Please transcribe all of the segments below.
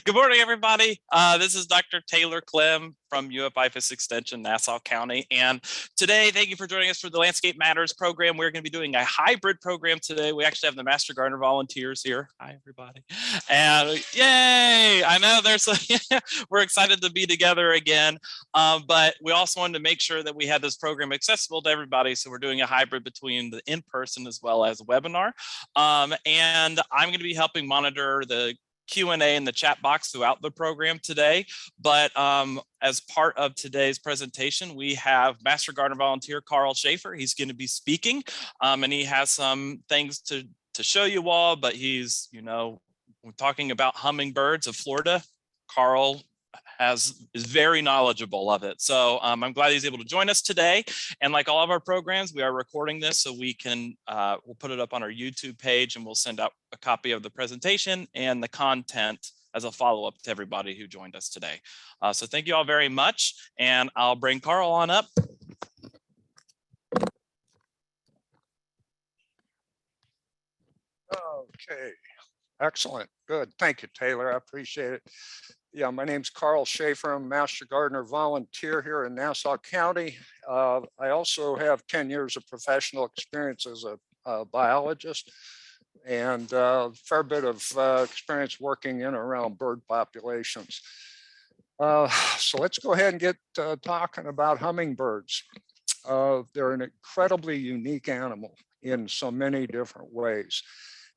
Good morning, everybody. This is Dr. Taylor Clem from IFAS Extension, Nassau County. And today, thank you for joining us for the Landscape Matters program. We're going to be doing a hybrid program today. We actually have the Master Gardener volunteers here. Hi, everybody. And yay! I know we're excited to be together again. But we also wanted to make sure that we had this program accessible to everybody. So we're doing a hybrid between the in-person as well as webinar. And I'm going to be helping monitor the Q&A in the chat box throughout the program today. But as part of today's presentation, we have Master Gardener volunteer Carl Schaefer. He's going to be speaking, and he has some things to show you all, but he's, we're talking about hummingbirds of Florida. Carl is very knowledgeable of it. So I'm glad he's able to join us today. And like all of our programs, we are recording this so we can, we'll put it up on our YouTube page, and we'll send out a copy of the presentation and the content as a follow-up to everybody who joined us today. So thank you all very much. And I'll bring Carl on up. Okay, excellent, good. Thank you, Taylor, I appreciate it. Yeah, my name's Carl Schaefer. I'm Master Gardener volunteer here in Nassau County. I also have 10 years of professional experience as a biologist and a fair bit of experience working in and around bird populations. So let's go ahead and get talking about hummingbirds. They're an incredibly unique animal in so many different ways.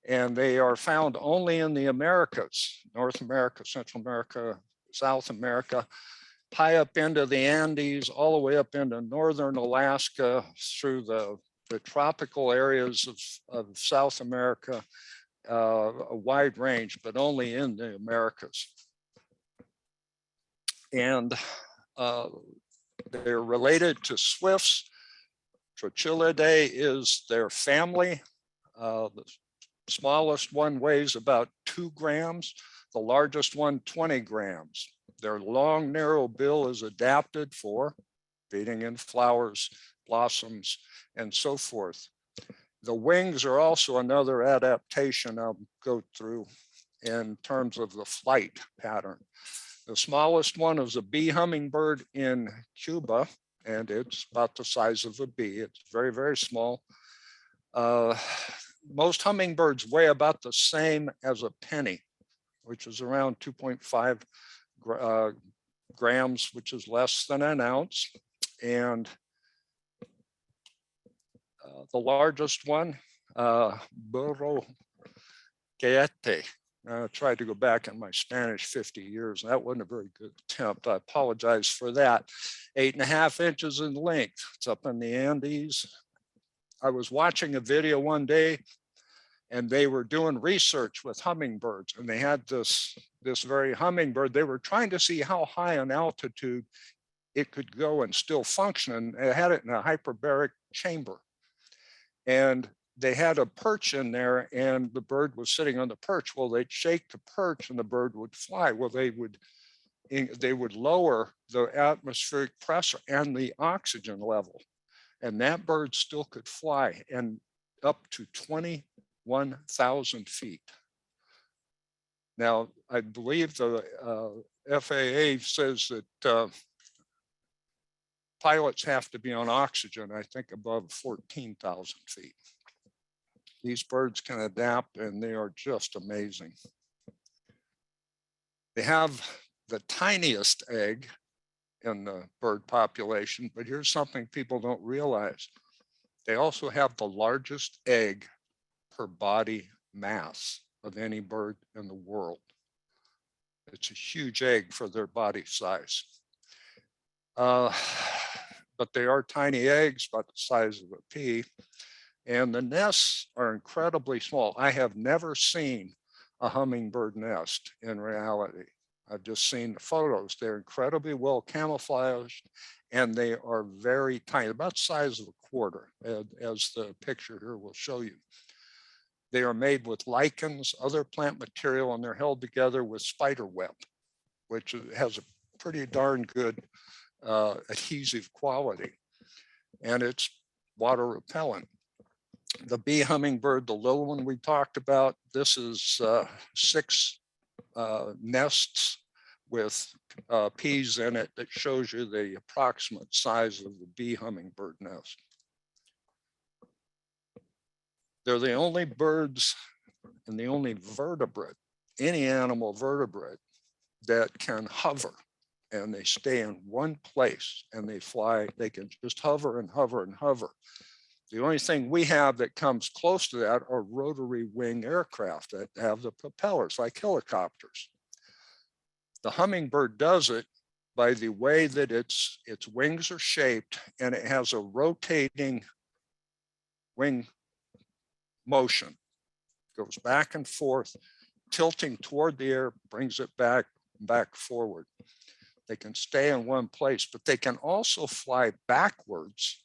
And they are found only in the Americas, North America, Central America, South America, high up into the Andes, all the way up into northern Alaska, through the tropical areas of South America, a wide range, but only in the Americas. And they're related to swifts. Trochilidae is their family. The smallest one weighs about 2 grams, the largest one 20 grams. Their long, narrow bill is adapted for feeding in flowers, blossoms, and so forth. The wings are also another adaptation I'll go through in terms of the flight pattern. The smallest one is a bee hummingbird in Cuba, and it's about the size of a bee. It's very, very small. Most hummingbirds weigh about the same as a penny, which is around 2.5 grams, which is less than an ounce. And the largest one, burro quete. I tried to go back in my Spanish 50 years. That wasn't a very good attempt. I apologize for that. 8.5 inches in length. It's up in the Andes. I was watching a video one day, and they were doing research with hummingbirds, and they had this very hummingbird. They were trying to see how high an altitude it could go and still function. And they had it in a hyperbaric chamber. And they had a perch in there, and the bird was sitting on the perch. Well, they'd shake the perch and the bird would fly. Well, they would lower the atmospheric pressure and the oxygen level, and that bird still could fly, and up to 21,000 feet. Now, I believe the FAA says that pilots have to be on oxygen, I think above 14,000 feet. These birds can adapt, and they are just amazing. They have the tiniest egg in the bird population, but here's something people don't realize. They also have the largest egg per body mass of any bird in the world. It's a huge egg for their body size. But they are tiny eggs, about the size of a pea. And the nests are incredibly small. I have never seen a hummingbird nest in reality. I've just seen the photos. They're incredibly well camouflaged, and they are very tiny, about the size of a quarter, as the picture here will show you. They are made with lichens, other plant material, and they're held together with spider web, which has a pretty darn good adhesive quality, and it's water repellent. The bee hummingbird, the little one we talked about, this is 6 nests with peas in it that shows you the approximate size of the bee hummingbird nest. They're the only birds and the only vertebrate, any animal vertebrate, that can hover, and they stay in one place and they fly. They can just hover and hover and hover. The only thing we have that comes close to that are rotary wing aircraft that have the propellers like helicopters. The hummingbird does it by the way that its wings are shaped, and it has a rotating wing motion. Goes back and forth, tilting toward the air, brings it back forward. They can stay in one place, but they can also fly backwards,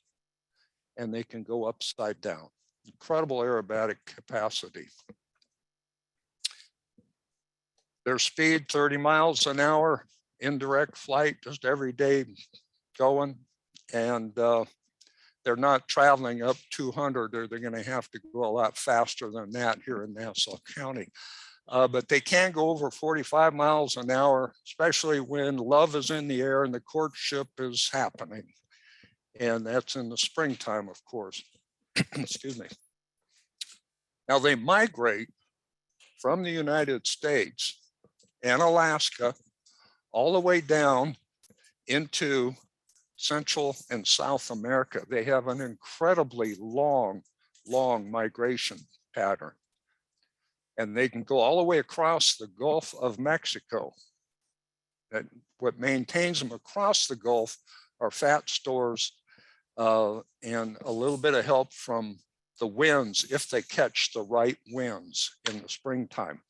and they can go upside down. Incredible aerobatic capacity. Their speed, 30 miles an hour, indirect flight, just every day going. And they're not traveling up 200, or they're gonna have to go a lot faster than that here in Nassau County. But they can go over 45 miles an hour, especially when love is in the air and the courtship is happening. And that's in the springtime, of course. Excuse me. Now they migrate from the United States and Alaska all the way down into Central and South America. They have an incredibly long migration pattern. And they can go all the way across the Gulf of Mexico. And what maintains them across the Gulf are fat stores and a little bit of help from the winds if they catch the right winds in the springtime.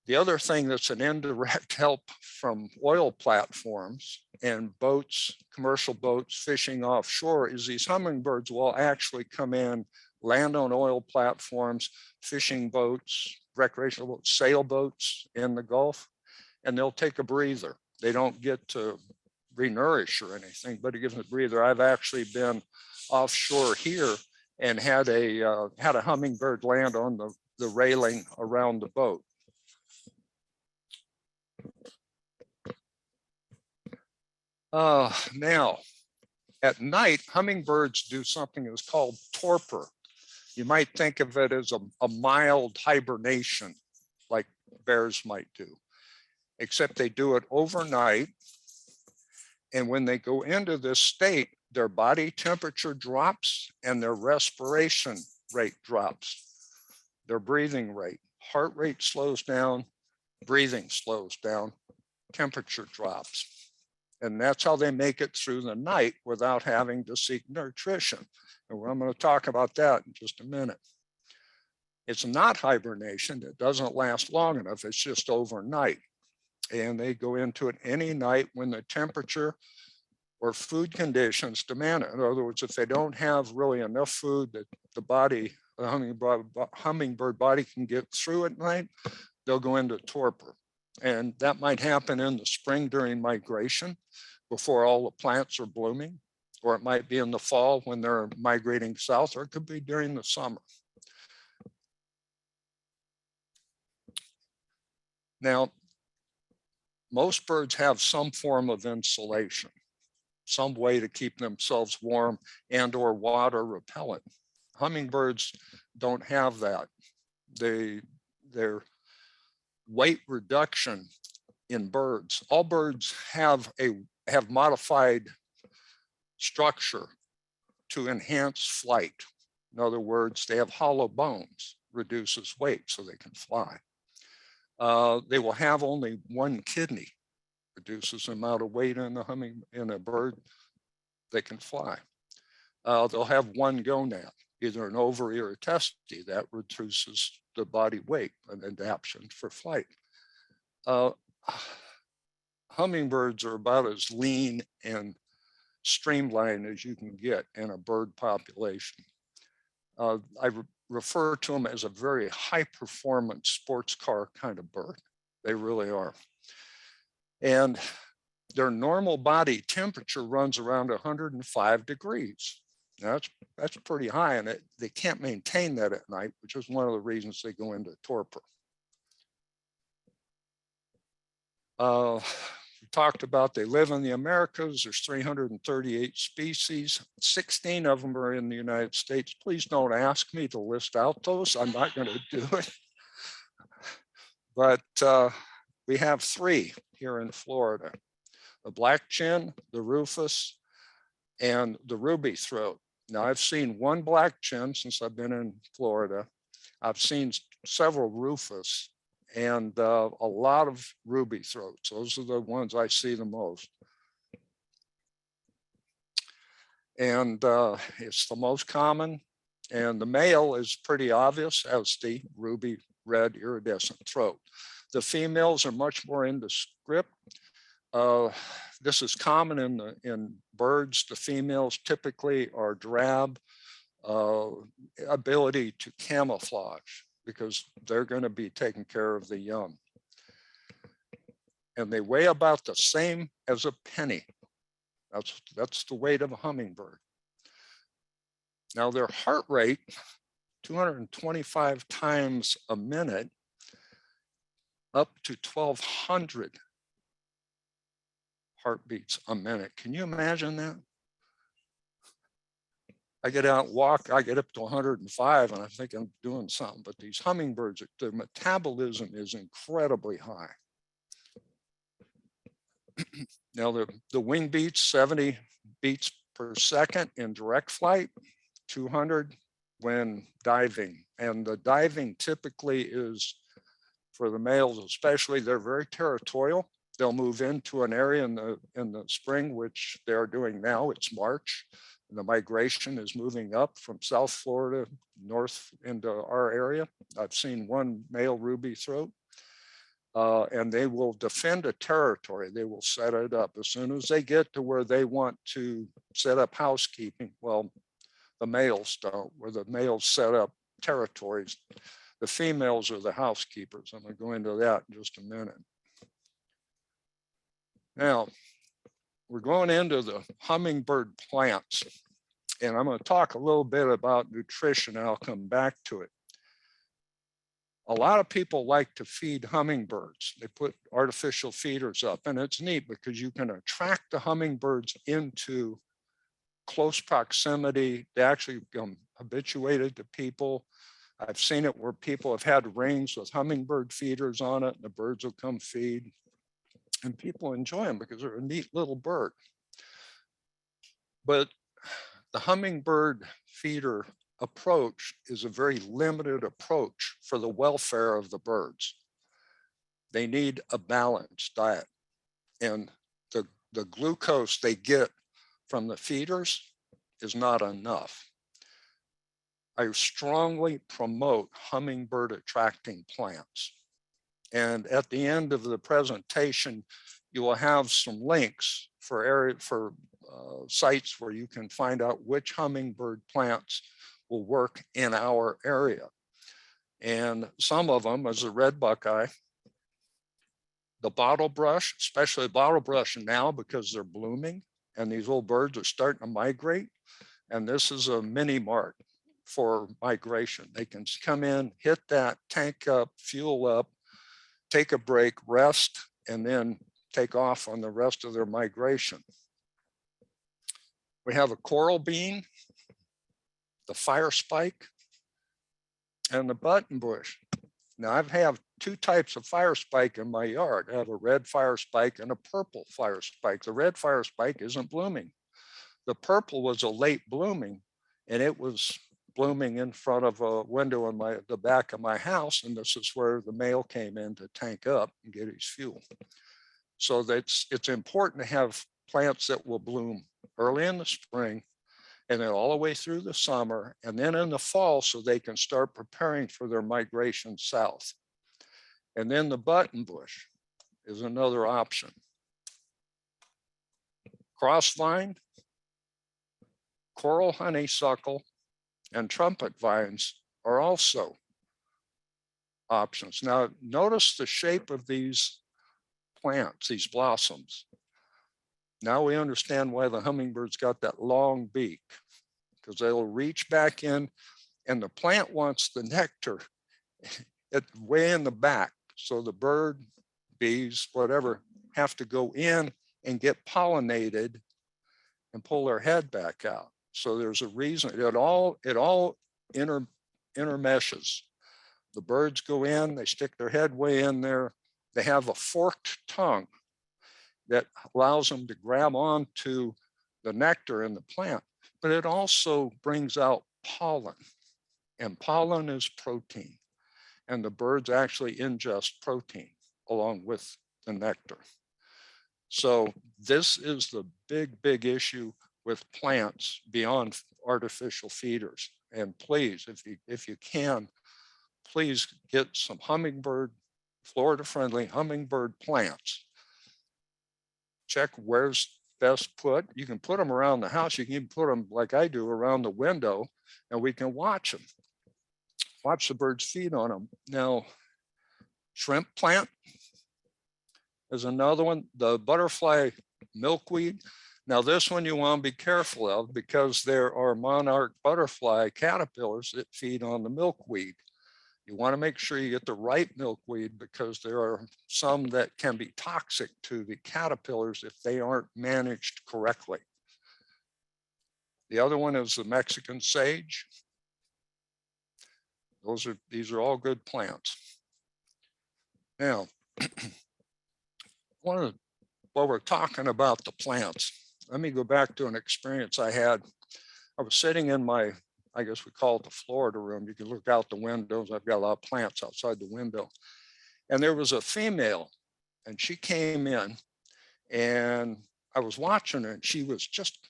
The other thing that's an indirect help from oil platforms and boats, commercial boats fishing offshore, is these hummingbirds will actually come in, land on oil platforms, fishing boats, recreational boats, sailboats in the Gulf, and they'll take a breather. They don't get to re-nourish or anything, but it gives them a breather. I've actually been offshore here and had a hummingbird land on the railing around the boat. Now, at night, hummingbirds do something that's called torpor. You might think of it as a mild hibernation, like bears might do, except they do it overnight. And when they go into this state, their body temperature drops and their respiration rate drops, their breathing rate. Heart rate slows down, breathing slows down, temperature drops. And that's how they make it through the night without having to seek nutrition. And I'm going to talk about that in just a minute. It's not hibernation. It doesn't last long enough. It's just overnight. And they go into it any night when the temperature or food conditions demand it. In other words, if they don't have really enough food that the hummingbird body can get through at night, they'll go into torpor. And that might happen in the spring during migration before all the plants are blooming, or it might be in the fall when they're migrating south, or it could be during the summer. Now, most birds have some form of insulation, some way to keep themselves warm and or water repellent. Hummingbirds don't have that. Their weight reduction in birds, all birds have modified structure to enhance flight. In other words, they have hollow bones, reduces weight so they can fly. They will have only one kidney, reduces the amount of weight in a bird, they can fly. They'll have one gonad, either an ovary or a testy, that reduces the body weight, an adaptation for flight. Hummingbirds are about as lean and streamlined as you can get in a bird population. I refer to them as a very high performance sports car kind of bird. They really are. And their normal body temperature runs around 105 degrees. Now, that's pretty high, and they can't maintain that at night, which is one of the reasons they go into torpor. We talked about they live in the Americas. There's 338 species. 16 of them are in the United States. Please don't ask me to list out those. I'm not going to do it. But we have 3 here in Florida: the black chin, the rufous, and the ruby throat. Now, I've seen 1 black chin since I've been in Florida. I've seen several rufous and a lot of ruby throats. Those are the ones I see the most. And it's the most common. And the male is pretty obvious as the ruby red iridescent throat. The females are much more indescript. This is common in birds. The females typically are drab, ability to camouflage because they're going to be taking care of the young. And they weigh about the same as a penny. That's the weight of a hummingbird. Now their heart rate, 225 times a minute, up to 1,200 heartbeats a minute. Can you imagine that? I get out and walk, I get up to 105 and I think I'm doing something, but these hummingbirds, their metabolism is incredibly high. Now the wing beats, 70 beats per second in direct flight, 200 when diving. And the diving typically is, for the males especially, they're very territorial. They'll move into an area in the spring, which they're doing now. It's March. And the migration is moving up from South Florida north into our area. I've seen 1 male ruby throat. And they will defend a territory. They will set it up. As soon as they get to where they want to set up housekeeping, well, the males don't, where the males set up territories. The females are the housekeepers. I'm going to go into that in just a minute. Now, we're going into the hummingbird plants, and I'm going to talk a little bit about nutrition, and I'll come back to it. A lot of people like to feed hummingbirds. They put artificial feeders up, and it's neat because you can attract the hummingbirds into close proximity. They actually become habituated to people. I've seen it where people have had rings with hummingbird feeders on it, and the birds will come feed. And people enjoy them because they're a neat little bird. But the hummingbird feeder approach is a very limited approach for the welfare of the birds. They need a balanced diet. And the glucose they get from the feeders is not enough. I strongly promote hummingbird attracting plants. And at the end of the presentation, you will have some links for sites where you can find out which hummingbird plants will work in our area. And some of them, as the red buckeye, the bottle brush, especially bottle brush now because they're blooming and these little birds are starting to migrate. And this is a mini mart for migration. They can come in, hit that, tank up, fuel up, take a break, rest, and then take off on the rest of their migration. We have a coral bean, the fire spike, and the buttonbush. Now I have 2 types of fire spike in my yard. I have a red fire spike and a purple fire spike. The red fire spike isn't blooming. The purple was a late blooming, and it was blooming in front of a window in the back of my house. And this is where the male came in to tank up and get his fuel. So it's important to have plants that will bloom early in the spring and then all the way through the summer and then in the fall so they can start preparing for their migration south. And then the buttonbush is another option. Crossvine, coral honeysuckle, and trumpet vines are also options. Now, notice the shape of these plants, these blossoms. Now we understand why the hummingbird's got that long beak. because they'll reach back in, and the plant wants the nectar way in the back. So the bird, bees, whatever, have to go in and get pollinated and pull their head back out. So there's a reason. It all intermeshes. The birds go in, they stick their head way in there. They have a forked tongue that allows them to grab onto the nectar in the plant, but it also brings out pollen, and pollen is protein, and the birds actually ingest protein along with the nectar. So this is the big issue with plants beyond artificial feeders. And please, if you can, please get some hummingbird, Florida-friendly hummingbird plants. Check where's best put. You can put them around the house. You can even put them, like I do, around the window, and we can watch them. Watch the birds feed on them. Now, shrimp plant is another one. The butterfly milkweed. Now this one you want to be careful of because there are monarch butterfly caterpillars that feed on the milkweed. You want to make sure you get the right milkweed because there are some that can be toxic to the caterpillars if they aren't managed correctly. The other one is the Mexican sage. These are all good plants. Now, while we're talking about the plants, let me go back to an experience I had. I was sitting in my, I guess we call it the Florida room. You can look out the windows. I've got a lot of plants outside the window. And there was a female, and she came in, and I was watching her, and she was just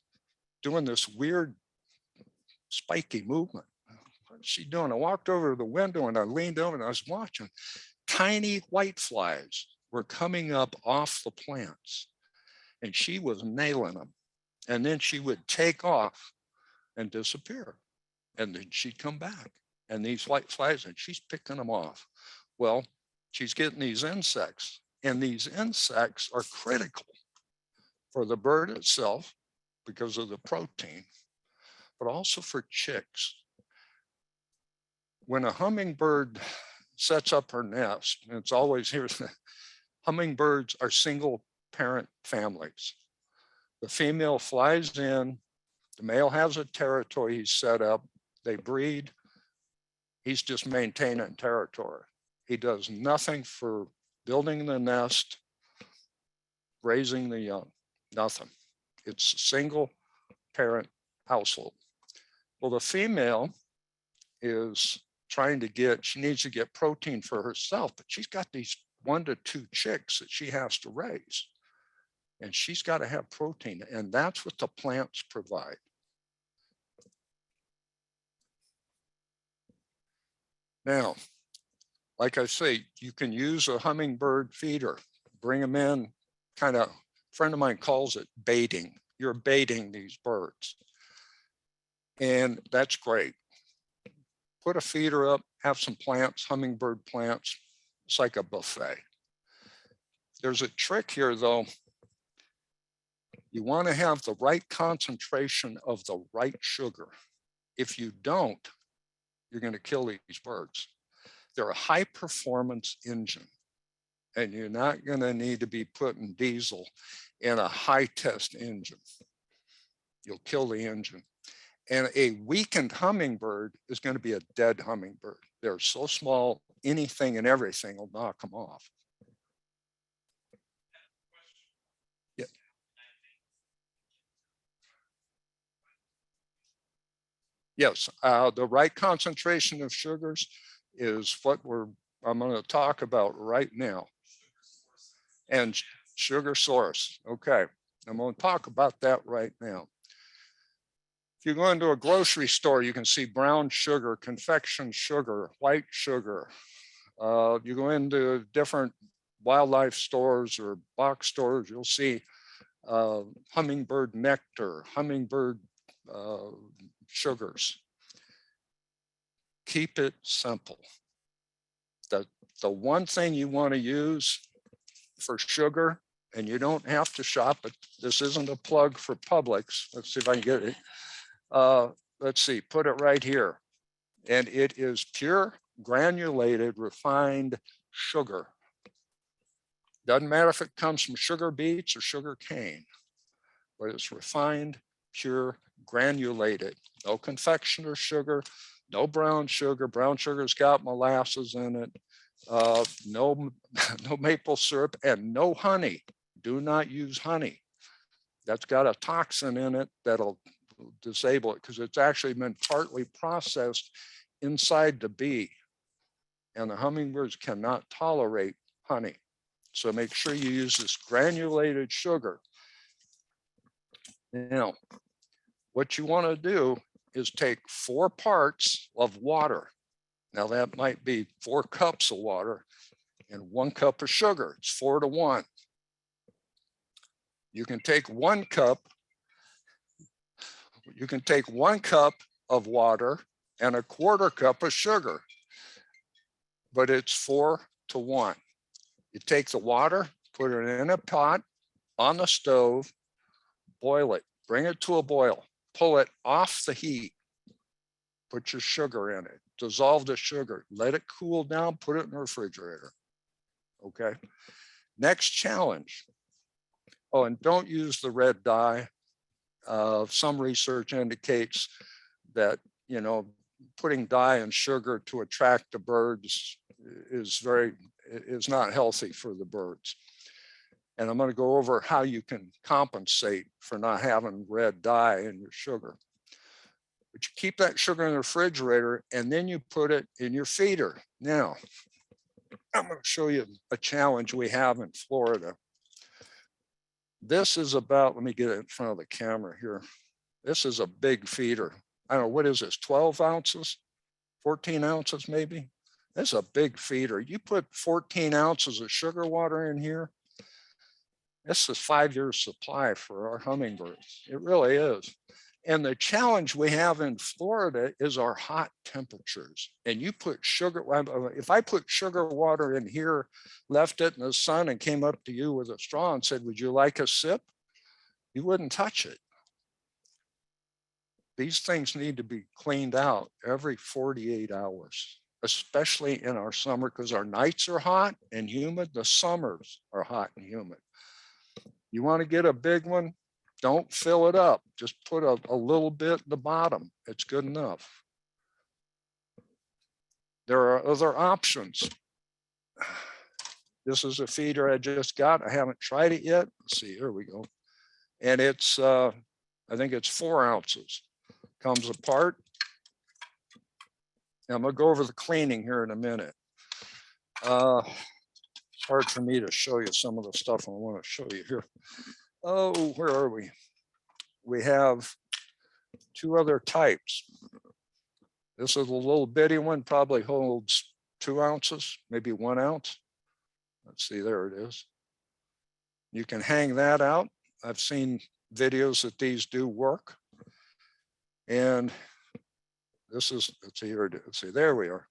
doing this weird spiky movement. What's she doing? I walked over to the window, and I leaned over, and I was watching. Tiny white flies were coming up off the plants, and she was nailing them. And then she would take off and disappear. And then she'd come back, and these white flies, and she's picking them off. Well, she's getting these insects, and these insects are critical for the bird itself because of the protein, but also for chicks. When a hummingbird sets up her nest, and it's always here, hummingbirds are single parent families. The female flies in, the male has a territory he's set up, they breed, he's just maintaining territory. He does nothing for building the nest, raising the young, nothing. It's a single parent household. Well, the female is trying to get, she needs to get protein for herself, but she's got these 1 to 2 chicks that she has to raise. And she's got to have protein, and that's what the plants provide. Now, like I say, you can use a hummingbird feeder, bring them in, kind of, a friend of mine calls it baiting. You're baiting these birds. And that's great. Put a feeder up, have some plants, hummingbird plants. It's like a buffet. There's a trick here though. You want to have the right concentration of the right sugar. If you don't, you're going to kill these birds. They're a high performance engine, and you're not going to need to be putting diesel in a high test engine. You'll kill the engine. And a weakened hummingbird is going to be a dead hummingbird. They're so small, anything and everything will knock them off. Yeah. Yes, the right concentration of sugars is what I'm going to talk about right now. And sugar source. Okay, I'm going to talk about that right now. If you go into a grocery store, you can see brown sugar, confection sugar, white sugar. You go into different wildlife stores or box stores, you'll see hummingbird nectar, hummingbird sugars. Keep it simple. The one thing you want to use for sugar, and you don't have to shop it. This isn't a plug for Publix. Let's see if I can get it. The let's see, put it right here. And it is pure granulated refined sugar. Doesn't matter if it comes from sugar beets or sugar cane, but it's refined, pure, granulated. No confectioner sugar, no brown sugar. Brown sugar's got molasses in it. No maple syrup and no honey. Do not use honey. That's got a toxin in it that'll disable it because it's actually been partly processed inside the bee. And the hummingbirds cannot tolerate honey. So make sure you use this granulated sugar. Now, what you want to do is take 4 parts of water. Now that might be 4 cups of water and 1 cup of sugar. It's 4 to 1. You can take 1 cup. You can take 1 cup of water and 1/4 cup of sugar, but it's 4 to 1. You take the water, put it in a pot on the stove, boil it, bring it to a boil, pull it off the heat, put your sugar in it, dissolve the sugar, let it cool down, put it in the refrigerator. Okay. Next challenge. Oh, and don't use the red dye. Some research indicates that, you know, putting dye and sugar to attract the birds is not healthy for the birds. And I'm going to go over how you can compensate for not having red dye in your sugar. But you keep that sugar in the refrigerator and then you put it in your feeder. Now, I'm going to show you a challenge we have in Florida. This is about, let me get it in front of the camera here. This is a big feeder. I don't know, what is this, 12 ounces, 14 ounces maybe? This is a big feeder. You put 14 ounces of sugar water in here, this is 5 years supply for our hummingbirds. It really is. And the challenge we have in Florida is our hot temperatures. And you put sugar, if I put sugar water in here, left it in the sun and came up to you with a straw and said, would you like a sip? You wouldn't touch it. These things need to be cleaned out every 48 hours, especially in our summer, because our nights are hot and humid. The summers are hot and humid. You want to get a big one? Don't fill it up. Just put a little bit at the bottom. It's good enough. There are other options. This is a feeder I just got. I haven't tried it yet. Let's see, here we go. And it's, I think it's 4 ounces. Comes apart. I'm gonna go over the cleaning here in a minute. It's hard for me to show you some of the stuff I want to show you here. Oh, where are we? We have 2 other types. This is a little bitty one, probably holds 2 ounces, maybe 1 ounce. Let's see, there it is. You can hang that out. I've seen videos that these do work. And this is, let's see here, let's see, there we are.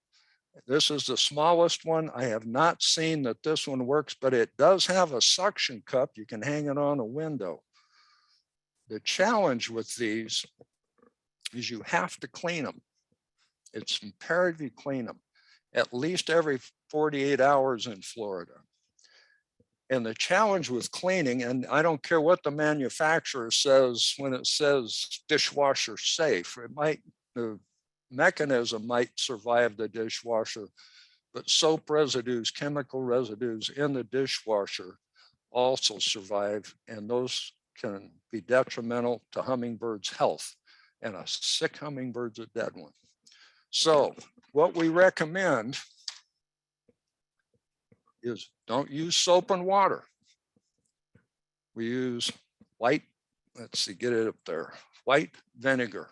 This is the smallest one. I have not seen that this one works, but it does have a suction cup. You can hang it on a window. The challenge with these is you have to clean them. It's imperative you clean them at least every 48 hours in Florida. And the challenge with cleaning, and I don't care what the manufacturer says when it says dishwasher safe, it might, the mechanism might survive the dishwasher, but soap residues, chemical residues in the dishwasher also survive, and those can be detrimental to hummingbirds' health. And a sick hummingbird's a dead one. So what we recommend is don't use soap and water. We use white, let's see, get it up there, white vinegar.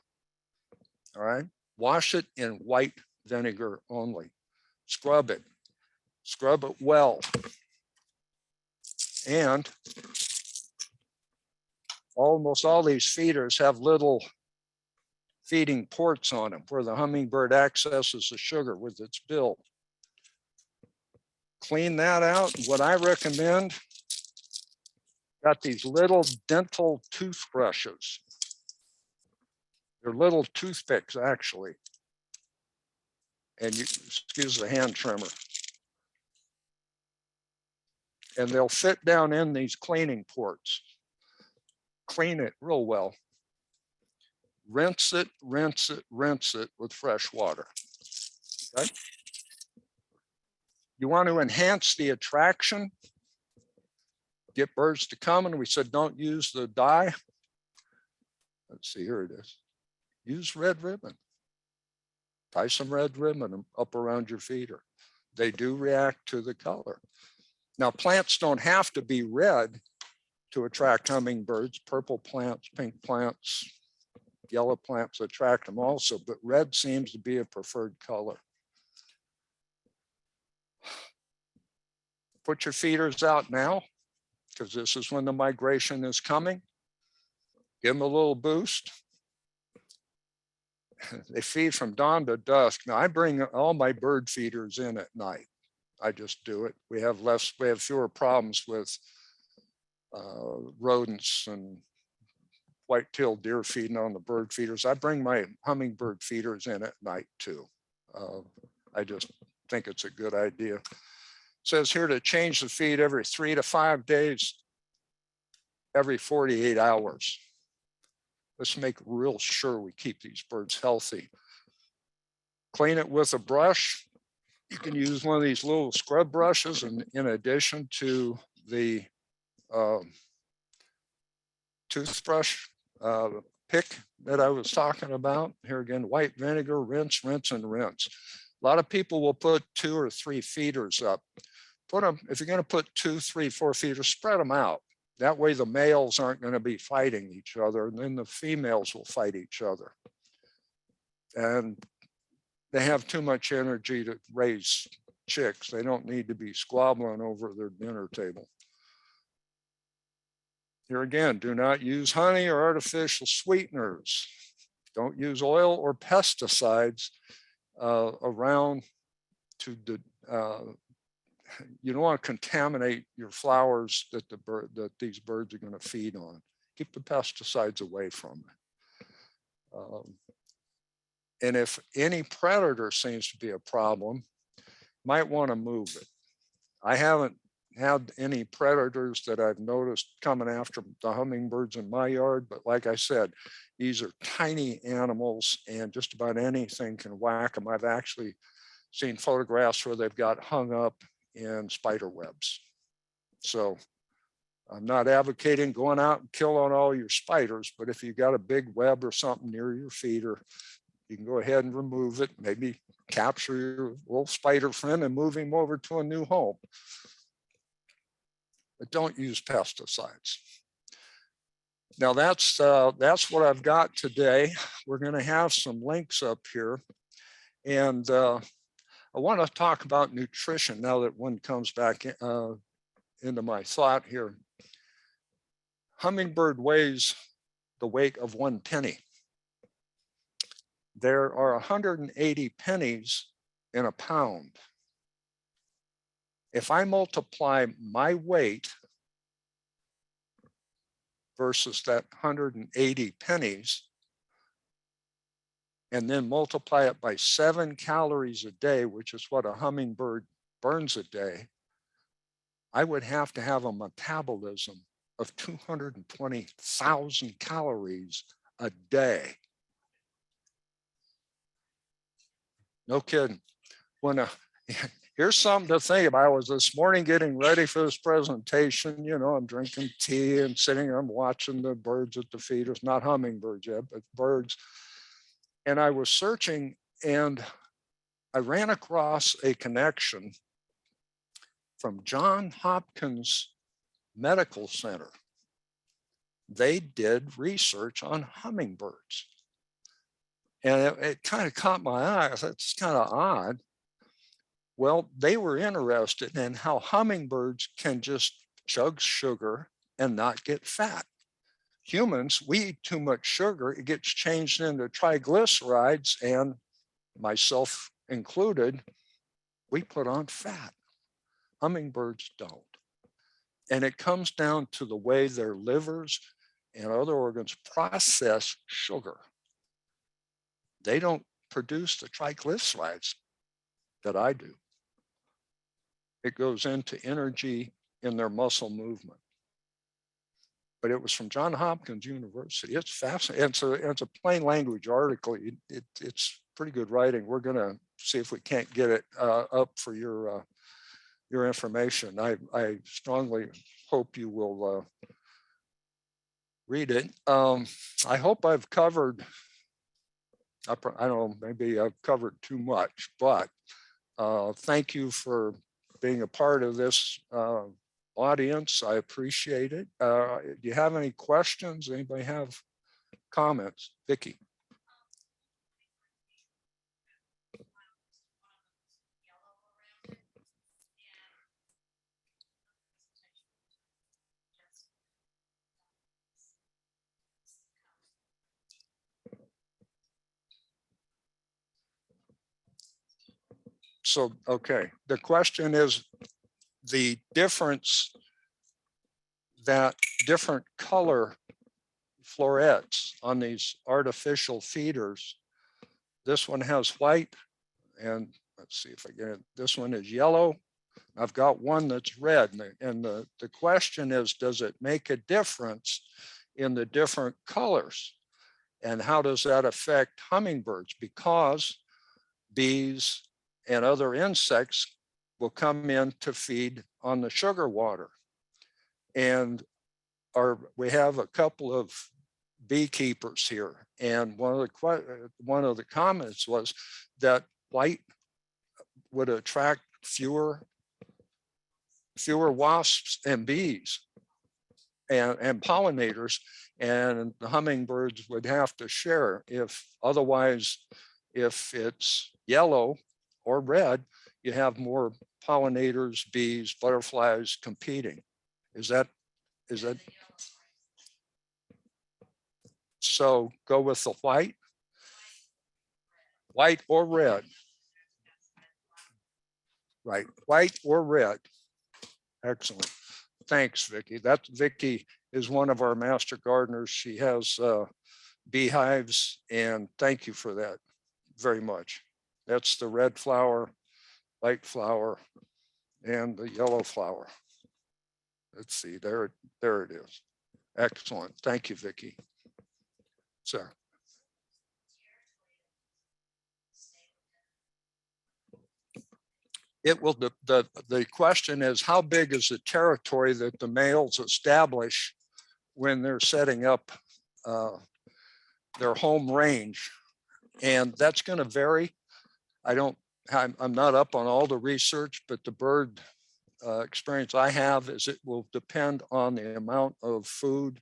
All right, wash it in white vinegar only. Scrub it well. And almost all these feeders have little feeding ports on them where the hummingbird accesses the sugar with its bill. Clean that out. What I recommend, got these little dental toothbrushes. They're little toothpicks, actually. And you excuse the hand trimmer. And they'll fit down in these cleaning ports. Clean it real well. Rinse it, rinse it, rinse it with fresh water. Okay? You want to enhance the attraction, get birds to come, and we said don't use the dye. Let's see, here it is. Use red ribbon. Tie some red ribbon up around your feeder. They do react to the color. Now, plants don't have to be red to attract hummingbirds. Purple plants, pink plants, yellow plants attract them also, but red seems to be a preferred color. Put your feeders out now, because this is when the migration is coming. Give them a little boost. They feed from dawn to dusk. Now I bring all my bird feeders in at night. I just do it. We have fewer problems with rodents and white-tailed deer feeding on the bird feeders. I bring my hummingbird feeders in at night too. I just think it's a good idea. It says here to change the feed every 3 to 5 days, every 48 hours. Let's make real sure we keep these birds healthy. Clean it with a brush. You can use one of these little scrub brushes, and in addition to the toothbrush pick that I was talking about. Here again, white vinegar, rinse, rinse, and rinse. A lot of people will put 2 or 3 feeders up. Put them, if you're going to put 2, 3, 4 feeders, spread them out. That way the males aren't going to be fighting each other, and then the females will fight each other. And they have too much energy to raise chicks. They don't need to be squabbling over their dinner table. Here again, do not use honey or artificial sweeteners. Don't use oil or pesticides around to you don't want to contaminate your flowers that these birds are going to feed on. Keep the pesticides away from it. And if any predator seems to be a problem, might want to move it. I haven't had any predators that I've noticed coming after the hummingbirds in my yard, but like I said, these are tiny animals and just about anything can whack them. I've actually seen photographs where they've got hung up in spider webs. So I'm not advocating going out and killing all your spiders, but if you got a big web or something near your feeder, you can go ahead and remove it, maybe capture your little spider friend and move him over to a new home. But don't use pesticides. Now that's what I've got today. We're going to have some links up here. And I want to talk about nutrition now that one comes back into my thought here. Hummingbird weighs the weight of 1 penny. There are 180 pennies in a pound. If I multiply my weight versus that 180 pennies, and then multiply it by 7 calories a day, which is what a hummingbird burns a day, I would have to have a metabolism of 220,000 calories a day. No kidding. Here's something to think about. I was this morning getting ready for this presentation. You know, I'm drinking tea and sitting there, I'm watching the birds at the feeders, not hummingbirds yet, but birds. And I was searching and I ran across a connection from Johns Hopkins Medical Center. They did research on hummingbirds. And it kind of caught my eye. I thought, it's kind of odd. Well, they were interested in how hummingbirds can just chug sugar and not get fat. Humans, we eat too much sugar, it gets changed into triglycerides, and myself included, we put on fat. Hummingbirds don't. And it comes down to the way their livers and other organs process sugar. they don't produce the triglycerides that I do. It goes into energy in their muscle movement. But it was from Johns Hopkins University. It's fascinating. It's a plain language article. It's pretty good writing. We're going to see if we can't get it up for your information. I strongly hope you will read it. I hope I've covered, I don't know, maybe I've covered too much, but thank you for being a part of this audience. I appreciate it. Do you have any questions? Anybody have comments? Vicki. So, okay, the question is the difference that different color florets on these artificial feeders. This one has white, and let's see if I get it. This one is yellow. I've got one that's red. And the question is, does it make a difference in the different colors? And how does that affect hummingbirds? Because bees and other insects will come in to feed on the sugar water. And we have a couple of beekeepers here. And one of the comments was that white would attract fewer wasps and bees and pollinators, and the hummingbirds would have to share. If otherwise, if it's yellow or red, you have more pollinators, bees, butterflies competing. Is that so? Go with the white or red. Right, white or red. Excellent. Thanks, Vicki. Vicki is one of our master gardeners. She has beehives, and thank you for that very much. That's the red flower, white flower, and the yellow flower. Let's see, there it is. Excellent. Thank you, Vicki. Sir. It will, the question is, how big is the territory that the males establish when they're setting up their home range? And that's going to vary. I'm not up on all the research, but the bird experience I have is it will depend on the amount of food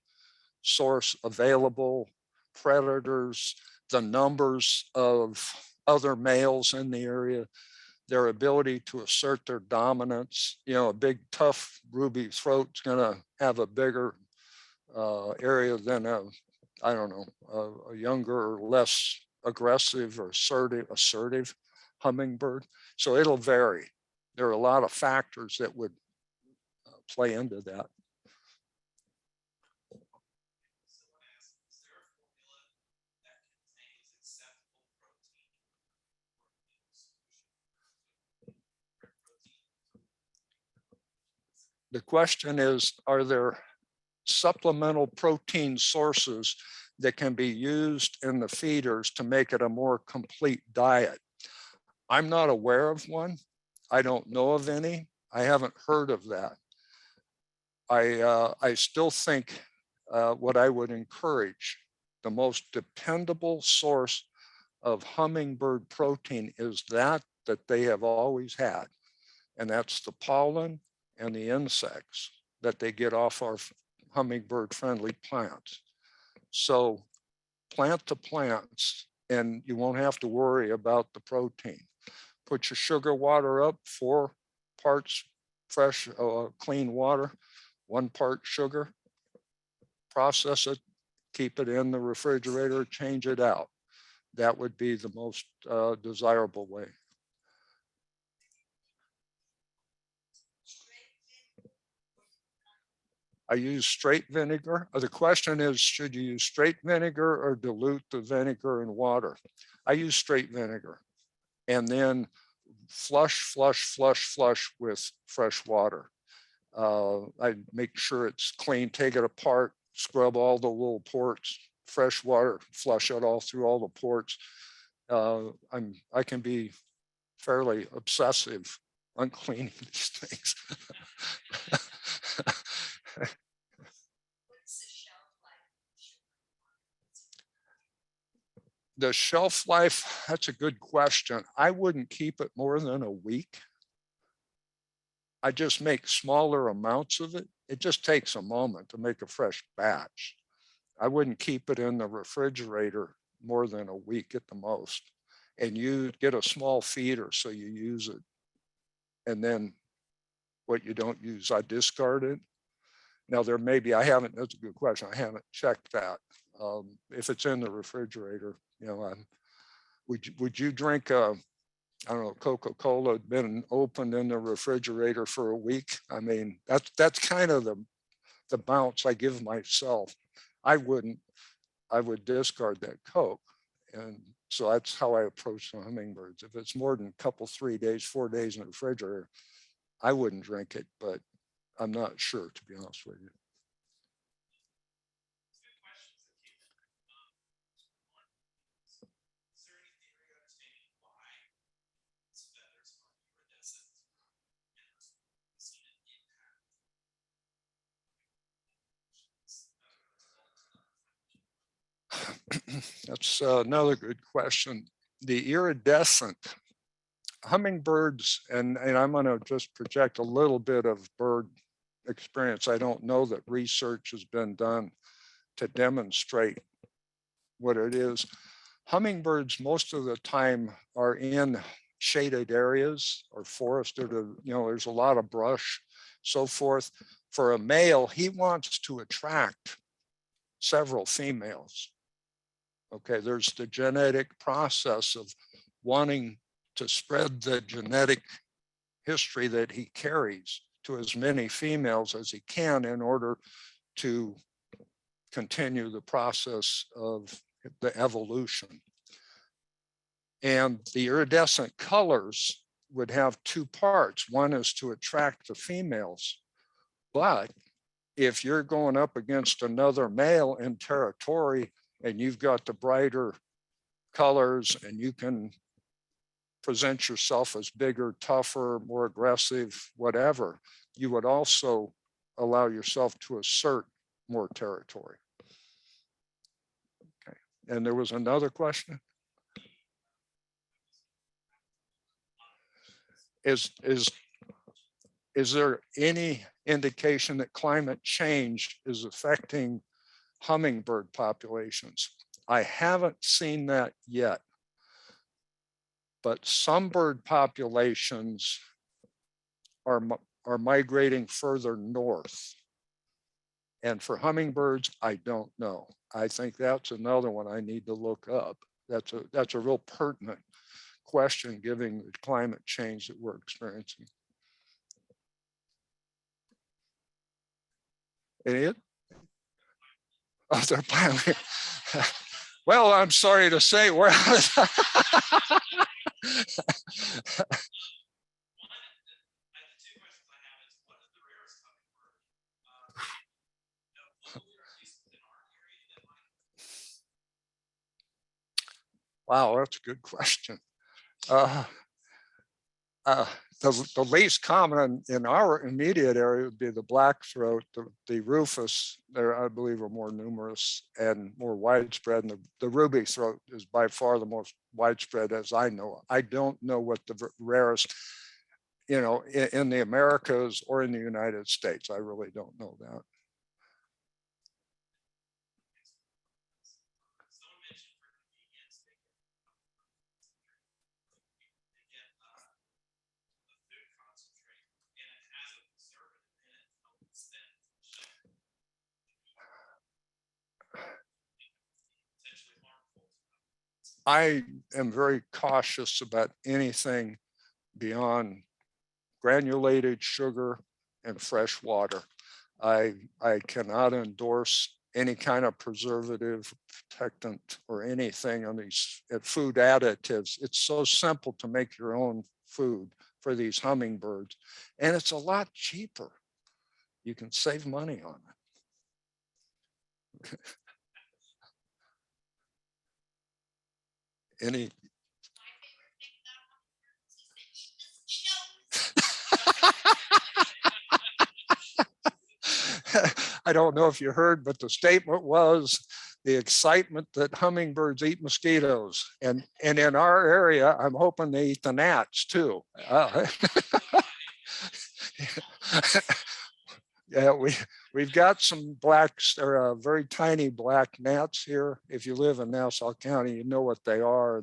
source available, predators, the numbers of other males in the area, their ability to assert their dominance. You know, a big, tough ruby throat is going to have a bigger area than a younger or less aggressive or assertive hummingbird. So it'll vary. There are a lot of factors that would play into that. The question is, are there supplemental protein sources that can be used in the feeders to make it a more complete diet? I'm not aware of one. I don't know of any. I haven't heard of that. I still think what I would encourage, the most dependable source of hummingbird protein is that they have always had, and that's the pollen and the insects that they get off our hummingbird friendly plants. So plant the plants and you won't have to worry about the protein. Put your sugar water up, 4 parts fresh, clean water, 1 part sugar, process it, keep it in the refrigerator, change it out. That would be the most desirable way. I use straight vinegar. The question is, should you use straight vinegar or dilute the vinegar in water? I use straight vinegar and then flush with fresh water. I make sure it's clean, take it apart, scrub all the little ports, fresh water, flush it all through all the ports. I can be fairly obsessive on cleaning these things. The shelf life, that's a good question. I wouldn't keep it more than a week. I just make smaller amounts of it. It just takes a moment to make a fresh batch. I wouldn't keep it in the refrigerator more than a week at the most. And you get a small feeder, so you use it. And then what you don't use, I discard it. Now there may be, that's a good question. I haven't checked that. If it's in the refrigerator, you know, would you drink I don't know, Coca-Cola had been opened in the refrigerator for a week? I mean, that's kind of the bounce I give myself. I would discard that Coke. And so that's how I approach the hummingbirds. If it's more than a couple, 3 days, 4 days in the refrigerator, I wouldn't drink it, but I'm not sure, to be honest with you. That's another good question. The iridescent hummingbirds, and I'm going to just project a little bit of bird experience. I don't know that research has been done to demonstrate what it is. Hummingbirds most of the time are in shaded areas or forested, or, you know, there's a lot of brush, so forth. For a male, he wants to attract several females. Okay, there's the genetic process of wanting to spread the genetic history that he carries to as many females as he can in order to continue the process of the evolution. And the iridescent colors would have two parts. One is to attract the females, but if you're going up against another male in territory and you've got the brighter colors and you can present yourself as bigger, tougher, more aggressive, whatever, you would also allow yourself to assert more territory. Okay, and there was another question. Is there any indication that climate change is affecting hummingbird populations? I haven't seen that yet, but some bird populations are migrating further north. And for hummingbirds, I don't know. I think that's another one I need to look up. That's a real pertinent question given the climate change that we're experiencing. Idiot? Oh, they're piling. Well, I'm sorry to say, we're wow, that's a good question. The least common in our immediate area would be the black-throat, the rufous. There, I believe, are more numerous and more widespread. And the ruby-throat is by far the most widespread, as I know. I don't know what the rarest, you know, in the Americas or in the United States. I really don't know that. I am very cautious about anything beyond granulated sugar and fresh water. I cannot endorse any kind of preservative, protectant, or anything on these food additives. It's so simple to make your own food for these hummingbirds, and it's a lot cheaper. You can save money on it. Any? I don't know if you heard, but the statement was the excitement that hummingbirds eat mosquitoes. And in our area, I'm hoping they eat the gnats too. Yeah, we've got some blacks, or very tiny black gnats here. If you live in Nassau County, you know what they are,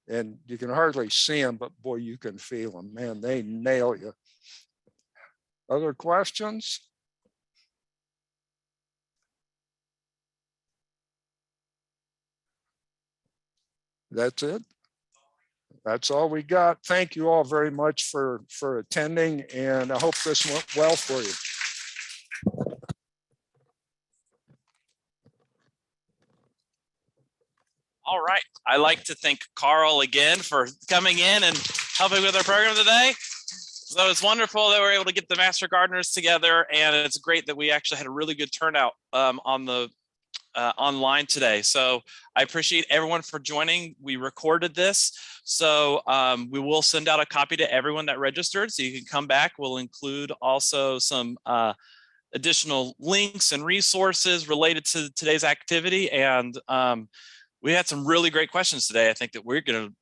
and you can hardly see them, but boy, you can feel them. Man, they nail you. Other questions? That's it. That's all we got. Thank you all very much for attending, and I hope this went well for you. All right. I'd like to thank Carl again for coming in and helping with our program today. So it's wonderful that we're able to get the master gardeners together, and it's great that we actually had a really good turnout on the online today. So I appreciate everyone for joining. We recorded this, so we will send out a copy to everyone that registered, so you can come back. We'll include also some additional links and resources related to today's activity, and we had some really great questions today. I think that we're going to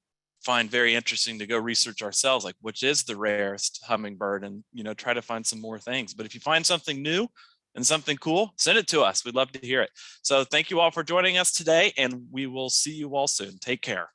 find very interesting to go research ourselves, like which is the rarest hummingbird, and try to find some more things. But if you find something new and something cool, send it to us. We'd love to hear it. So thank you all for joining us today, and we will see you all soon. Take care.